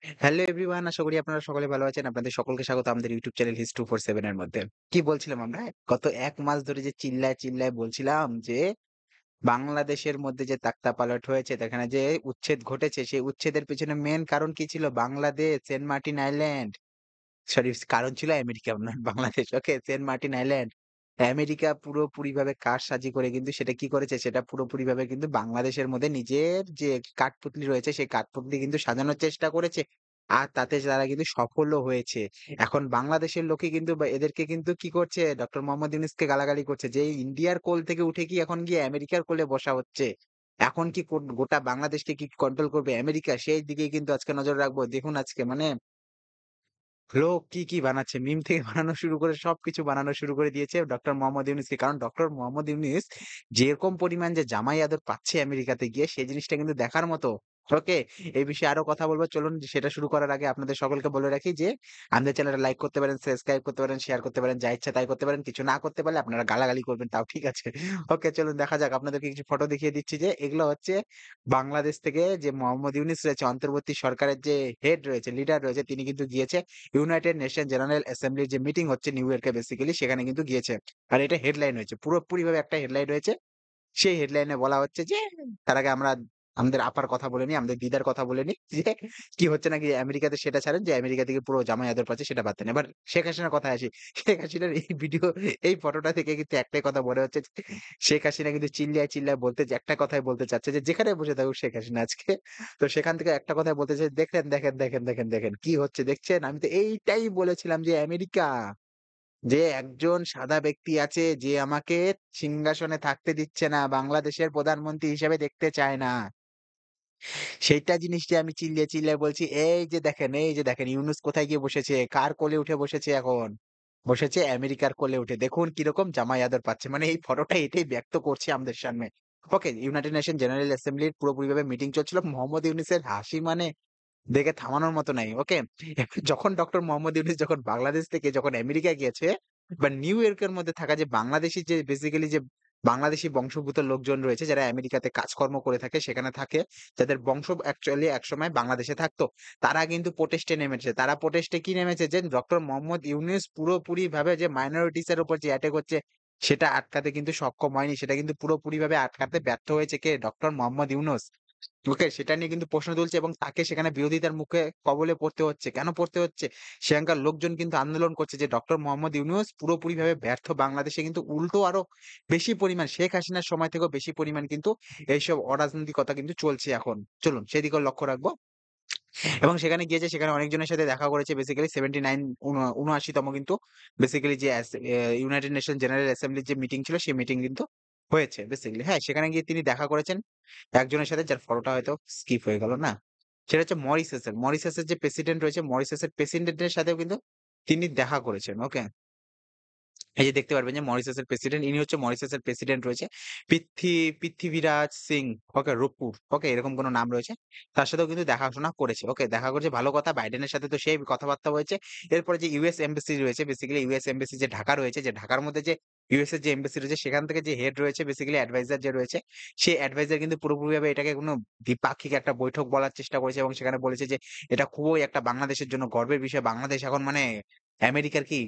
Hello everyone, আশা করি আপনারা সকলে ভালো আছেন। আপনাদের সকলকে স্বাগত আমাদের ইউটিউব চ্যানেল His247 এর মধ্যে। কি বলছিলাম আমরা? গত ১ মাস ধরে যে চিল্লায় বলছিলাম যে বাংলাদেশের মধ্যে যে তাক্তাপালট হয়েছে, সেখানে যে উচ্ছেদ ঘটেছে, সেই উচ্ছেদের পেছনে মেইন কারণ কি ছিল? Bangladesh, Saint Martin island. Sorry, কারণ ছিল আমেরিকা না Bangladesh. Okay, Saint Martin island. America পুরোপুরিভাবে কারসাজি করে কিন্তু সেটা কি করেছে? সেটা পুরোপুরিভাবে কিন্তু বাংলাদেশের মধ্যে নিজের যে কাঠপুতলি রয়েছে, সেই কাঠপুতলি কিন্তু সাজানোর চেষ্টা করেছে। আর তাতে তারা কিন্তু সফলও হয়েছে। এখন বাংলাদেশের লোকে কিন্তু এদেরকে কিন্তু কি করছে? ডক্টর মোহাম্মদ ইউনূসকে গালাগালি করছে যে, ইন্ডিয়ার কোল থেকে উঠে কি এখন গিয়ে আমেরিকার কোলে বসা হচ্ছে? এখন কি গোটা বাংলাদেশকে কি কন্ট্রোল করবে আমেরিকা? সেই দিকেই কিন্তু আজকে নজর রাখবো। দেখুন আজকে মানে লোক কি বানাচ্ছে। মিম থেকে বানানো শুরু করে সবকিছু বানানো শুরু করে দিয়েছে ডক্টর মোহাম্মদ ইউনূসকে। কারণ ডক্টর মোহাম্মদ ইউনূস যেরকম পরিমাণ যে জামাই আদর পাচ্ছে আমেরিকাতে গিয়ে সেই জিনিসটা কিন্তু দেখার মতো। ওকে? এই বিষয়ে আরো কথা বলব। চলুন সেটা শুরু করার আগে আপনাদের সকলকে বলে রাখি যে আমাদের চ্যানেলটা লাইক করতে পারেন, সাবস্ক্রাইব করতে পারেন, শেয়ার করতে পারেন, যা ইচ্ছা তাই করতে পারেন। কিছু না করতে পারলে আপনারা গালাগালি করবেন তাও ঠিক আছে। ওকে, চলুন দেখা যাক। আপনাদেরকে কিছু ফটো দেখিয়ে দিচ্ছি যে এগুলো হচ্ছে বাংলাদেশ থেকে যে মোহাম্মদ ইউনূস রয়েছে অন্তর্বর্তী সরকারের যে হেড রয়েছে, লিডার রয়েছে তিনি কিন্তু গিয়েছে ইউনাইটেড নেশন জেনারেল অ্যাসেম্বলির যে মিটিং হচ্ছে নিউ ইয়র্কে বেসিক্যালি সেখানে কিন্তু গিয়েছে। আর এটা হেডলাইন হয়েছে। পুরোপুরিভাবে একটা হেডলাইন হয়েছে। সেই হেডলাইনে বলা হচ্ছে যে তার আগে আমরা আমাদের আপার কথা বলে নিই, আমাদের দিদার কথা বলে নিই যে কি হচ্ছে নাকি আমেরিকাতে সেটা ছাড়েন যে আমেরিকা থেকে পুরো জামাই আদর পাচ্ছে সেটা বাদ দেন। এবার শেখ হাসিনার কথায় আসি। শেখ হাসিনার এই ভিডিও এই ফটোটা থেকে কিন্তু একটাই কথা মনে হচ্ছে যে শেখ হাসিনা কিন্তু চিল্লায় বলতে যে একটা কথাই বলতে চাচ্ছে যে যেখানে বসে থাকুক শেখ হাসিনা আজকে। তো সেখান থেকে একটা কথাই বলতে চাই, দেখেন কি হচ্ছে দেখছেন? আমি তো এইটাই বলেছিলাম যে আমেরিকা যে একজন সাদা ব্যক্তি আছে যে আমাকে সিংহাসনে থাকতে দিচ্ছে না, বাংলাদেশের প্রধানমন্ত্রী হিসেবে দেখতে চায় না। সেইটা জিনিসটা আমি চিল্লিয়ে বলছি, এই যে দেখেন ইউনূস কোথায় গিয়ে বসেছে? কার কোলে উঠে বসেছে এখন? বসেছে আমেরিকার কোলে উঠে। দেখুন কিরকম জামাই আদর পাচ্ছে। মানে এই ফটোটা এটাই ব্যক্ত করছে আমাদের সামনে। ওকে, ইউনাইটেড নেশন জেনারেল অ্যাসেম্বলির পুরোপুরিভাবে মিটিং চলছিল। মোহাম্মদ ইউনূসের হাসি মানে দেখে থামানোর মতো নাই। ওকে? যখন ডক্টর মোহাম্মদ ইউনূস যখন বাংলাদেশ থেকে যখন আমেরিকা গিয়েছে বা নিউ ইয়র্কের মধ্যে থাকা যে বাংলাদেশী যে বেসিক্যালি যে বাংলাদেশী বংশোদ্ভূত লোকজন রয়েছে যারা আমেরিকাতে কাজকর্ম করে থাকে, সেখানে থাকে, যাদের বংশ অ্যাকচুয়ালি একসময় বাংলাদেশে থাকতো। তারা কিন্তু প্রোটেস্টে নেমেছে। তারা প্রোটেস্টে কি নেমেছে? যে ডক্টর মোহাম্মদ ইউনূস পুরোপুরিভাবে যে মাইনরিটিস এর উপর যে অ্যাটাক হচ্ছে সেটা আটকাতে কিন্তু সক্ষম হয়নি। সেটা কিন্তু পুরোপুরিভাবে আটকাতে ব্যর্থ হয়েছে কে? ডক্টর মোহাম্মদ ইউনূস। ওকে, সেটা নিয়ে কিন্তু প্রশ্ন তুলছে এবং তাকে সেখানে বিরোধিতার মুখে কবলে পড়তে হচ্ছে। কেন পড়তে হচ্ছে? সেখানকার লোকজন কিন্তু আন্দোলন করছে যে ডক্টর মোহাম্মদ ইউনূস পুরোপুরিভাবে ব্যর্থ। বাংলাদেশে কিন্তু উল্টো আরো বেশি পরিমাণ শেখ হাসিনার সময় থেকেও বেশি পরিমাণ কিন্তু এইসব অরাজনৈতিকতা কিন্তু চলছে এখন। চলুন সেদিকেও লক্ষ্য রাখবো। এবং সেখানে গিয়েছে, সেখানে অনেকজনের সাথে দেখা করেছে বেসিক্যালি 79 ৭৯ তম কিন্তু বেসিক্যালি যে ইউনাইটেড নেশন জেনারেল অ্যাসেম্বলির যে মিটিং ছিল সেই মিটিং কিন্তু হয়েছে বেসিক্যালি। হ্যাঁ, সেখানে গিয়ে তিনি দেখা করেছেন একজনের সাথে যার ফটোটা হয়তো স্কিপ হয়ে গেল না? সেটা হচ্ছে মরিসাসের। মরিসাসের যে প্রেসিডেন্ট রয়েছে, মরিসাসের প্রেসিডেন্টের সাথেও কিন্তু তিনি দেখা করেছেন। ওকে? এই যে দেখতে পারবেন যে মরিশাসের প্রেসিডেন্ট, ইনি হচ্ছে মরিশাসের প্রেসিডেন্ট রয়েছে। পৃথ্বীরাজ সিং, ওকে, রূপপুর, ওকে, এরকম কোন নাম রয়েছে। তার সাথেও কিন্তু দেখাশোনা করেছে। ওকে, দেখা করেছে ভালো কথা। বাইডেনের সাথে তো সেই কথাবার্তা হয়েছে। এরপরে যে ইউএস এমবাসি রয়েছে, বেসিক্যালি ইউএস এমবাসি যে ঢাকা রয়েছে, যে ঢাকার মধ্যে যে ইউএস এর যে এমবাসি রয়েছে সেখান থেকে যে হেড রয়েছে বেসিক্যালি অ্যাডভাইজার যে রয়েছে, সেই অ্যাডভাইজার কিন্তু পুরোপুরিভাবে এটাকে কোনো দ্বিপাক্ষিক একটা বৈঠক বলার চেষ্টা করেছে এবং সেখানে বলেছে যে এটা খুবই একটা বাংলাদেশের জন্য গর্বের বিষয়। বাংলাদেশ এখন মানে আমেরিকার কি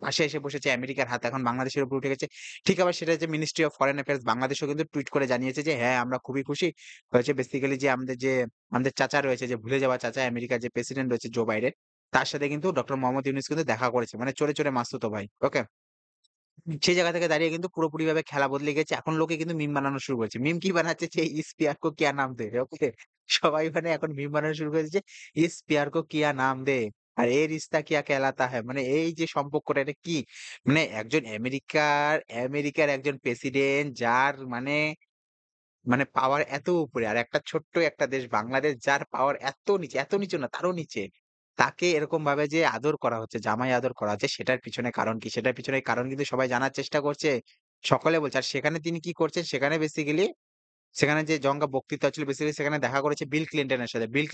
পাশে এসে বসেছে, আমেরিকার হাত এখন বাংলাদেশের উপর উঠে গেছে। ঠিক আবার সেটা যে মিনিস্ট্রি অফ ফরেন অ্যাফেয়ার্স বাংলাদেশও কিন্তু টুইট করে জানিয়েছে যে হ্যাঁ, আমরা খুবই খুশি হয়েছে বেসিক্যালি যে আমাদের চাচা রয়েছে, যে ভুলে যাওয়া চাচা আমেরিকার যে প্রেসিডেন্ট রয়েছে জো বাইডেন, তার সাথে কিন্তু ডক্টর মোহাম্মদ ইউনূস কিন্তু দেখা করেছে। মানে চোরে মাসতুতো ভাই। ওকে? সেই জায়গা থেকে দাঁড়িয়ে কিন্তু পুরোপুরিভাবে খেলা বদলে গেছে। এখন লোকে কিন্তু মিম বানানো শুরু করেছে। মিম কি বানাচ্ছে? যে ইস প্যার কো কিয়া নাম দে। ওকে? সবাই মানে এখন মিম বানানো শুরু করেছে যে ইস প্যার কো কিয়া নাম দে। আর এ রিস্তা কিয়া কেহলাতা হ্যায়। মানে এই যে সম্পর্কটা এটা কি? মানে একজন আমেরিকার একজন প্রেসিডেন্ট যার মানে পাওয়ার এত উপরে, আর একটা ছোট্ট একটা দেশ বাংলাদেশ যার পাওয়ার এত নিচু না তারও নিচে। তাকে এরকম ভাবে যে আদর করা হচ্ছে, জামাই আদর করা হচ্ছে সেটার পিছনে কারণ কি? সেটার পিছনে কারণ কিন্তু সবাই জানার চেষ্টা করছে। সকলে বলছে। আর সেখানে তিনি কি করছেন? সেখানে বেসিক্যালি সেখানে যে জঙ্গা বক্তৃতা হচ্ছিল বেসিক্যালি সেখানে দেখা করেছে বিল ক্লিনটনের সাথে। বিল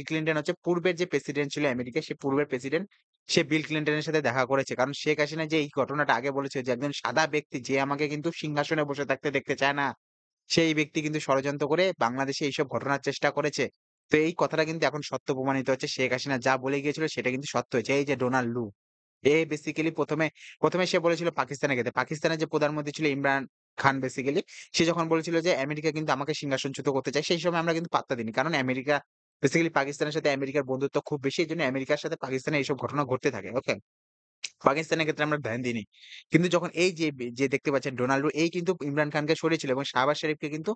ক্লিনটন হচ্ছে পূর্বের যে প্রেসিডেন্ট ছিল আমেরিকার, সে পূর্বের প্রেসিডেন্ট। সে বিল ক্লিনটনের সাথে দেখা করেছে। কারণ শেখ হাসিনা যে এই ঘটনাটা আগে বলেছে যে একজন সাদা ব্যক্তি যে আমাকে কিন্তু সিংহাসনে বসে থাকতে দেখতে চায় না। সেই ব্যক্তি কিন্তু ষড়যন্ত্র করে বাংলাদেশে এইসব ঘটনার চেষ্টা করেছে। তো এই কথাটা কিন্তু এখন সত্য প্রমাণিত হচ্ছে। শেখ হাসিনা যা বলে গিয়েছিল সেটা কিন্তু সত্য হয়েছে। এই যে ডোনাল্ড লু, এ বেসিক্যালি ১ম এ সে বলেছিল পাকিস্তানে যেতে। পাকিস্তানের যে প্রধানমন্ত্রী ছিল ইমরান খান বেসিক্যালি সে যখন বলেছিল যে আমেরিকা কিন্তু আমাকে সিংহাসনচ্যুত করতে চায়, সেই সময় আমরা কিন্তু পাত্তা দিইনি। কারণ আমেরিকা বেসিক্যালি পাকিস্তানের সাথে আমেরিকার বন্ধুত্ব খুব বেশি। এজন্য আমেরিকার সাথে পাকিস্তানের এইসব ঘটনা ঘটতে থাকে। ওকে? পাকিস্তানের ক্ষেত্রে আমরা ধ্যান দিইনি। কিন্তু যখন এই যে দেখতে পাচ্ছেন ডোনাল্ডো এই কিন্তু ইমরান খানকে সরিয়েছিল এবং শাহবাজ শরীফকে কিন্তু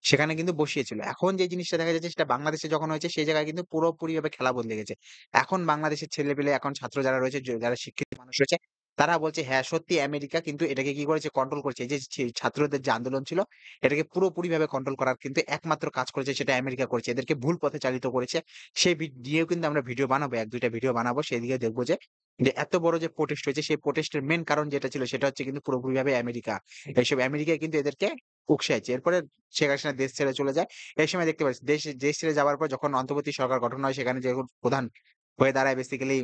সেখানে কিন্তু বসিয়েছিল। এখন যে জিনিসটা দেখা যাচ্ছে সেটা বাংলাদেশে যখন হয়েছে সেই জায়গায় কিন্তু পুরোপুরিভাবে খেলা বদলে গেছে। এখন বাংলাদেশের ছেলেপেলে এখন ছাত্র যারা রয়েছে যারা শিক্ষিত মানুষ রয়েছে তারা বলছে হ্যাঁ, সত্যি আমেরিকা কিন্তু এটাকে কি করেছে কন্ট্রোল করেছে। এই যে ছাত্রদের যে আন্দোলন ছিল এটাকে পুরোপুরিভাবে কন্ট্রোল করার কিন্তু একমাত্র কাজ করেছে সেটা আমেরিকা করেছে। এদেরকে ভুল পথে চালিত করেছে। সেই নিয়েও কিন্তু আমরা ভিডিও বানাবো। ১-২ টা ভিডিও বানাবো। সেদিকে দেখব যে এত বড় যে প্রোটেস্ট হয়েছে সেই প্রোটেস্টের মেইন কারণ যেটা ছিল সেটা হচ্ছে কিন্তু পুরোপুরিভাবে আমেরিকা। এইসব আমেরিকাই কিন্তু এদেরকে উকসাইছে। এরপরে শেখ হাসিনা দেশ ছেড়ে চলে যায়। এই সময় দেখতে পাচ্ছি দেশ ছেড়ে যাওয়ার পর যখন অন্তর্বর্তী সরকার গঠন হয় সেখানে যখন প্রধান হয়ে দাঁড়ায় বেসিক্যালি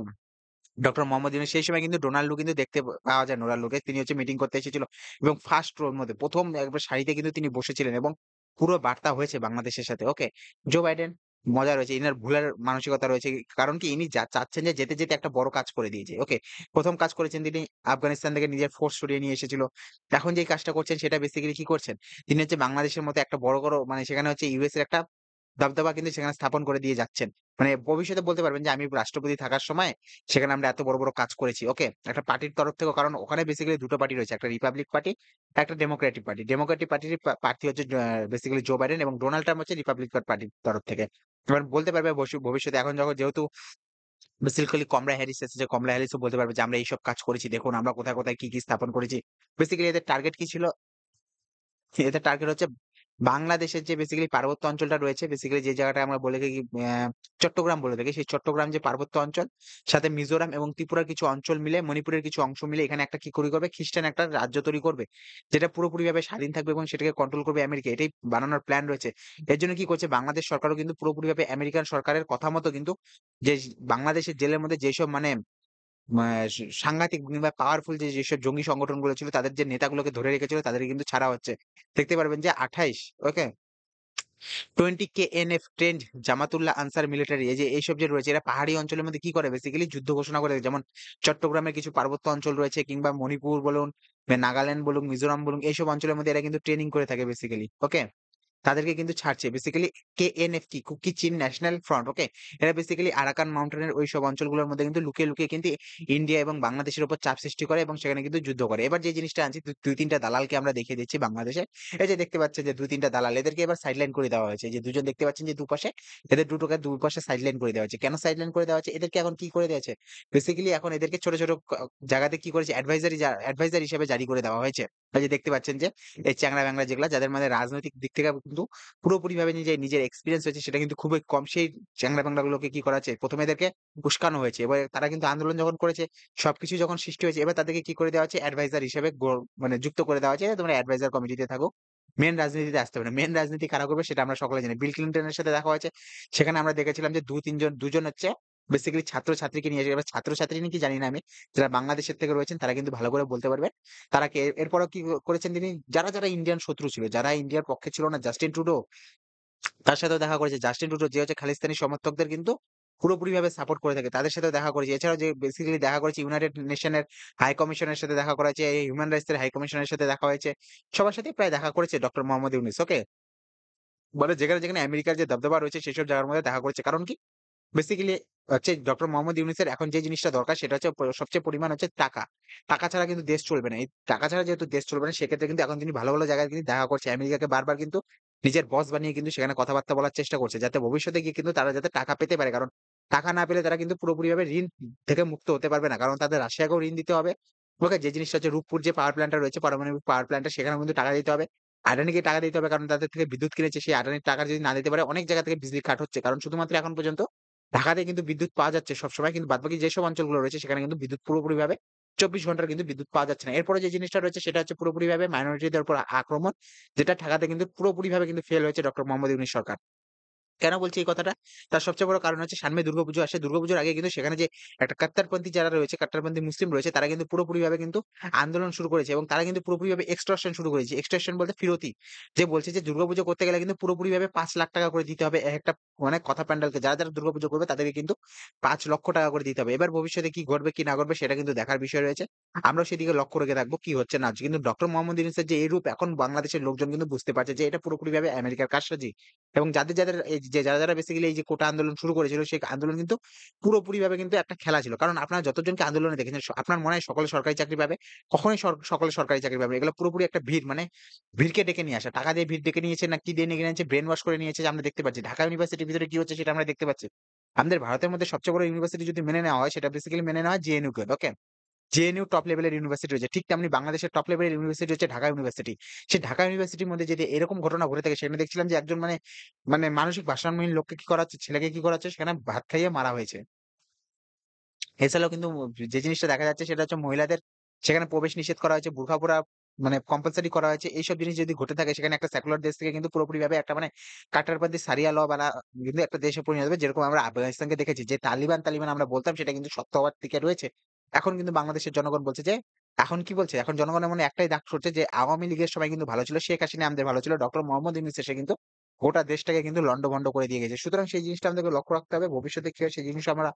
ডক্টর মোহাম্মদ ইউনূস সেই সময় কিন্তু ডোনাল্ড কিন্তু দেখতে পাওয়া যায় ডোনাল্ডকে। তিনি হচ্ছে মিটিং করতে এসেছিল এবং ফার্স্ট রোর মধ্যে ১ম একবার সারিতে কিন্তু তিনি বসেছিলেন এবং পুরো বার্তা হয়েছে বাংলাদেশের সাথে। ওকে? জো বাইডেন মজা রয়েছে। ইনার ভুলার মানসিকতা রয়েছে। কারণ কি ইনি চাচ্ছেন যে যেতে একটা বড় কাজ করে দিয়েছে। ওকে? ১ম কাজ করেছেন তিনি আফগানিস্তান থেকে নিজের ফোর্স সরিয়ে নিয়ে এসেছিল। এখন যেই কাজটা করছেন সেটা বেসিক্যালি কি করছেন? তিনি হচ্ছে বাংলাদেশের মতো একটা বড় মানে সেখানে হচ্ছে ইউএস এর একটা দবদবা কিন্তু সেখানে স্থাপন করে দিয়ে যাচ্ছেন। মানে ভবিষ্যতে বলতে পারবেন যে আমি রাষ্ট্রপতি থাকার সময় সেখানে আমরা এত বড় কাজ করেছি। ওকে? একটা পার্টির তরফ থেকেও কারণ ওখানে বেসিক্যালি ২ টো পার্টি রয়েছে। একটা রিপাবলিক পার্টি, একটা ডেমোক্রেটিক পার্টি। ডেমোক্রেটিক পার্টির প্রার্থী হচ্ছে বেসিক্যালি জো বাইডেন এবং ডোনাল্ড ট্রাম্প হচ্ছে রিপাবলিকান পার্টির তরফ থেকে। এবার বলতে পারবে ভবিষ্যতে এখন যেহেতু বেসিক্যালি কমলা হ্যারিস এসেছে, কমলা হ্যারিসও বলতে পারবে যে আমরা এইসব কাজ করেছি। দেখুন আমরা কোথায় কি স্থাপন করেছি। বেসিক্যালি এদের টার্গেট কি ছিল? এদের টার্গেট হচ্ছে বাংলাদেশের যে বেসিক্যালি পার্বত্য অঞ্চলটা রয়েছে, বেসিক্যালি যে জায়গাটা আমরা বলে থাকি চট্টগ্রাম বলে থাকি। সেই চট্টগ্রাম যে পার্বত্য অঞ্চল, সাথে মিজোরাম এবং ত্রিপুরার কিছু অঞ্চল মিলে, মণিপুরের কিছু অংশ মিলে এখানে একটা কি করবে? খ্রিস্টান একটা রাজ্য তৈরি করবে। যেটা পুরোপুরিভাবে স্বাধীন থাকবে এবং সেটাকে কন্ট্রোল করবে আমেরিকা। এটাই বানানোর প্ল্যান রয়েছে। এর জন্য কি করছে? বাংলাদেশ সরকারও কিন্তু পুরোপুরিভাবে আমেরিকান সরকারের কথা মতো কিন্তু যে বাংলাদেশের জেলের মধ্যে যেসব মানে মা সাংঘাতিক কিংবা পাওয়ারফুল যেসব জঙ্গি সংগঠনগুলো ছিল তাদের যে নেতাগুলোকে ধরে রেখেছিল তাদেরকে কিন্তু ছাড়া হচ্ছে। দেখতে পারবেন যে ২৮ ওকে 20 KNF ট্রেন্ড জামাতুল্লাহ আনসার মিলিটারি এই যে এইসব যে রয়েছে এরা পাহাড়ি অঞ্চলের মধ্যে কি করে বেসিক্যালি যুদ্ধ ঘোষণা করে দেয়। যেমন চট্টগ্রামের কিছু পার্বত্য অঞ্চল রয়েছে কিংবা মণিপুর বলুন, নাগাল্যান্ড বলুন, মিজোরাম বলুন এইসব অঞ্চলের মধ্যে এরা কিন্তু ট্রেনিং করে থাকে বেসিক্যালি। ওকে? তাদেরকে কিন্তু ছাড়ছে। বেসিক্যালি KNF কি? কুকি চিন ন্যাশনাল ফ্রন্ট, ওকে? এরা বেসিক্যালি আরাকান মাউন্টেনের ঐসব অঞ্চলগুলোর মধ্যে কিন্তু লুকিয়ে কিন্তু ইন্ডিয়া এবং বাংলাদেশের উপর চাপ সৃষ্টি করে এবং সেখানে কিন্তু যুদ্ধ করে। এবার যে জিনিসটা আনছি ২-৩ টা দালালকে আমরা দেখিয়ে দিচ্ছি বাংলাদেশে। এই যে দেখতে পাচ্ছেন যে ২-৩ টা দালাল এদেরকে এবার সাইডলাইন করে দেওয়া হয়েছে। এই যে দুজন দেখতে পাচ্ছেন যে দুপাশে, এদের দুটোকে দুই পাশে সাইডলাইন করে দেওয়া হয়েছে। কেন সাইডলাইন করে দেওয়া হয়েছে? এদেরকে এখন কি করে দেওয়া হয়েছে? বেসিক্যালি এখন এদেরকে ছোট জায়গাতে কি করেছে অ্যাডভাইজার হিসেবে জারি করে দেওয়া হয়েছে। এই যে দেখতে পাচ্ছেন যে এই চ্যাংড়া-ব্যাংড়া যেগুলা যাদের মানে রাজনৈতিক দিক থেকে কিন্তু পুরোপুরিভাবে নিজের এক্সপেরিয়েন্স হয়েছে সেটা কিন্তু খুবই কম। সেই চ্যাংড়া-ব্যাংড়া গুলোকে কি করা হয়েছে? ১ম এ এদেরকে উস্কানো হয়েছে। এবার তারা কিন্তু আন্দোলন যখন করেছে, সবকিছু যখন সৃষ্টি হয়েছে, এবার তাদেরকে কি করে দেওয়া হচ্ছে? অ্যাডভাইজার হিসেবে মানে যুক্ত করে দেওয়া হয়েছে। তোমরা অ্যাডভাইজার কমিটিতে থাকো। মেইন রাজনীতিতে আসতে হবে না। মেইন রাজনীতি কারা করবে সেটা আমরা সকলে জানি। বিল ক্লিনটনের সাথে দেখা হয়েছে। সেখানে আমরা দেখেছিলাম যে ২-৩ জন ২ জন হচ্ছে বেসিক্যালি ছাত্র-ছাত্রীকে নিয়ে এসে এবার ছাত্র-ছাত্রী নাকি জানি না আমি। যারা বাংলাদেশের থেকে রয়েছেন তারা কিন্তু ভালো করে বলতে পারবে। তারা কে এরপরেও কি করেছেন তিনি? যারা ইন্ডিয়ান শত্রু ছিল, যারা ইন্ডিয়ার পক্ষে ছিল না জাস্টিন ট্রুডো তার সাথেও দেখা করেছে। জাস্টিন ট্রুডো যে হচ্ছে খালিস্তানি সমর্থকদের কিন্তু পুরোপুরিভাবে সাপোর্ট করে থাকে। তাদের সাথেও দেখা করেছে। এছাড়াও যে বেসিক্যালি দেখা করেছে ইউনাইটেড নেশনের হাই কমিশনের সাথে দেখা করা হয়েছে, হিউম্যান রাইটস এর হাই কমিশনের সাথে দেখা হয়েছে। সবার সাথেই প্রায় দেখা করেছে ডক্টর মোহাম্মদ ইউনূস। ওকে? বলে যেখানে আমেরিকার যে দবদবা রয়েছে সেসব জায়গার মধ্যে দেখা করেছে। কারণ কি? বেসিক্যালি হচ্ছে ডক্টর মোহাম্মদ ইউনূসের এখন যে জিনিসটা দরকার সেটা হচ্ছে সবচেয়ে পরিমাণ হচ্ছে টাকা। টাকা ছাড়া কিন্তু দেশ চলবে না। এই টাকা ছাড়া যেহেতু দেশ চলবে না সেক্ষেত্রে কিন্তু এখন তিনি ভালো জায়গায় কিন্তু দেখা করছে। আমেরিকাকে বারবার কিন্তু নিজের বস বানিয়ে কিন্তু সেখানে কথাবার্তা বলার চেষ্টা করছে। যাতে ভবিষ্যতে গিয়ে কিন্তু তারা যাতে টাকা পেতে পারে। কারণ টাকা না পেলে তারা কিন্তু পুরোপুরিভাবে ঋণ থেকে মুক্ত হতে পারবে না। কারণ তাদের রাশিয়াকেও ঋণ দিতে হবে। ওকে? যে জিনিসটা হচ্ছে রূপপুর যে পাওয়ার প্ল্যান্টটা রয়েছে পারমাণবিক পাওয়ার প্ল্যান্টটা সেখানেও কিন্তু টাকা দিতে হবে। আদানিকে টাকা দিতে হবে কারণ তাদের থেকে বিদ্যুৎ কিনেছে। সেই আদানির টাকা যদি না দিতে পারে অনেক জায়গা থেকে বিজলি কাট হচ্ছে। কারণ শুধুমাত্র এখন পর্যন্ত ঢাকাতে কিন্তু বিদ্যুৎ পাওয়া যাচ্ছে সবসময়। কিন্তু বাদবাকি যেসব অঞ্চলগুলো রয়েছে সেখানে কিন্তু বিদ্যুৎ পুরোপুরিভাবে ২৪ ঘন্টার কিন্তু বিদ্যুৎ পাওয়া যাচ্ছে না। এরপরে যে জিনিসটা রয়েছে সেটা হচ্ছে পুরোপুরিভাবে মাইনরিটিদের উপর আক্রমণ। যেটা ঠেকাতে কিন্তু পুরোপুরিভাবে কিন্তু ফেল হয়েছে ডক্টর মোহাম্মদ ইউনূস সরকার। কেন বলছি এই কথাটা? তার সবচেয়ে বড় কারণ হচ্ছে সামনে দুর্গাপুজো আসছে। দুর্গাপুজোর আগে কিন্তু সেখানে যে একটা কট্টরপন্থী যারা রয়েছে, কট্টরপন্থী মুসলিম রয়েছে তারা কিন্তু পুরোপুরিভাবে কিন্তু আন্দোলন শুরু করেছে এবং তারা কিন্তু পুরোপুরিভাবে extortion শুরু করেছে। extortion বলতে ফিরতি। যে বলছে যে দুর্গাপুজো করতে গেলে কিন্তু পুরোপুরিভাবে ৳৫,০০,০০০ করে দিতে হবে একেকটা মানে কথা প্যান্ডেলকে। যারা দুর্গাপুজো করবে তাদেরকে কিন্তু ৳৫,০০,০০০ করে দিতে হবে। এবার ভবিষ্যতে কি ঘটবে কি না ঘটবে সেটা কিন্তু দেখার বিষয় রয়েছে। আমরাও সেদিকে লক্ষ্য রেখে থাকবো কি হচ্ছে না হচ্ছে। কিন্তু ডক্টর মোহাম্মদ ইউনূসের যে এই রূপ এখন বাংলাদেশের লোকজন কিন্তু বুঝতে পারছে যে এটা পুরোপুরিভাবে আমেরিকার কারসাজি। এবং যাদের এই যে যারা বেসিক্যালি এই যে কোটা আন্দোলন শুরু করেছিল সেই আন্দোলন কিন্তু পুরোপুরিভাবে কিন্তু একটা খেলা ছিল। কারণ আপনারা যতজনকে আন্দোলনে দেখেছেন আপনার মনে হয় সকলে সরকারি চাকরি পাবে? কখনোই সকলে সরকারি চাকরি পাবে না। এগুলো পুরোপুরি একটা ভিড় মানে ভিড়কে ডেকে নিয়ে আসা। টাকা দিয়ে ভিড় ডেকে নিয়েছে না কি দিয়ে ডেকে নিয়েছে ব্রেইন ওয়াশ করে নিয়েছে যে আমরা দেখতে পাচ্ছি। ঢাকা ইউনিভার্সিটির ভিতরে কি হচ্ছে সেটা আমরা দেখতে পাচ্ছি। আমাদের ভারতের মধ্যে সবচেয়ে বড় ইউনিভার্সিটি যদি মেনে নেওয়া হয় সেটা বেসিক্যালি মেনে নেওয়া হয় জেএনইউ কে। ওকে? জেএনইউ টপ লেভেলের ইউনিভার্সিটি রয়েছে। ঠিক তেমনি বাংলাদেশের টপ লেভেলের ইউনিভার্সিটি হচ্ছে ঢাকা ইউনিভার্সিটি। সেই ঢাকা ইউনিভার্সিটির মধ্যে যদি এরকম ঘটনা ঘটে থাকে সেখানে দেখছিলাম যে একজন মানে মানসিক ভারসাম্যহীন লোককে কি করা হচ্ছে, ছেলেকে কি করা হচ্ছে সেখানে ভাত খাইয়ে মারা হয়েছে। এছাড়াও কিন্তু যে জিনিসটা দেখা যাচ্ছে সেটা হচ্ছে মহিলাদের সেখানে প্রবেশ নিষেধ করা হয়েছে, বুরখা পরা মানে কম্পালসরি করা হয়েছে। এইসব জিনিস যদি ঘটে থাকে সেখানে একটা সেকুলার দেশ থেকে কিন্তু পুরোপুরিভাবে একটা মানে কাট্টারপন্থী সারিয়া ল বানা কিন্তু একটা দেশে পরিণত হবে। যেরকম আমরা আফগানিস্তানকে দেখেছি যে তালিবান আমরা বলতাম সেটা কিন্তু সত্য হওয়ার দিকে রয়েছে। এখন কিন্তু বাংলাদেশের জনগণ বলছে যে এখন কি বলছে? এখন জনগণের মনে একটাই দাগ ছুটছে যে আওয়ামী লীগের সময় কিন্তু ভালো ছিল। শেখ হাসিনা আমাদের ভালো ছিল। ডক্টর মোহাম্মদ ইউনূস এসে কিন্তু গোটা দেশটাকে কিন্তু লন্ডভন্ড করে দিয়ে গেছে। সুতরাং সেই জিনিসটা আমাদেরকে লক্ষ্য রাখতে হবে। ভবিষ্যতে কি হয় সেই জিনিস আমরা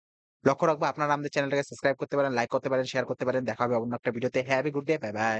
লক্ষ্য রাখবো। আপনারা আমাদের চ্যানেলটাকে সাবস্ক্রাইব করতে পারেন, লাইক করতে পারেন, শেয়ার করতে পারেন। দেখা হবে অন্য একটা ভিডিওতে। Have a good day. Bye, by.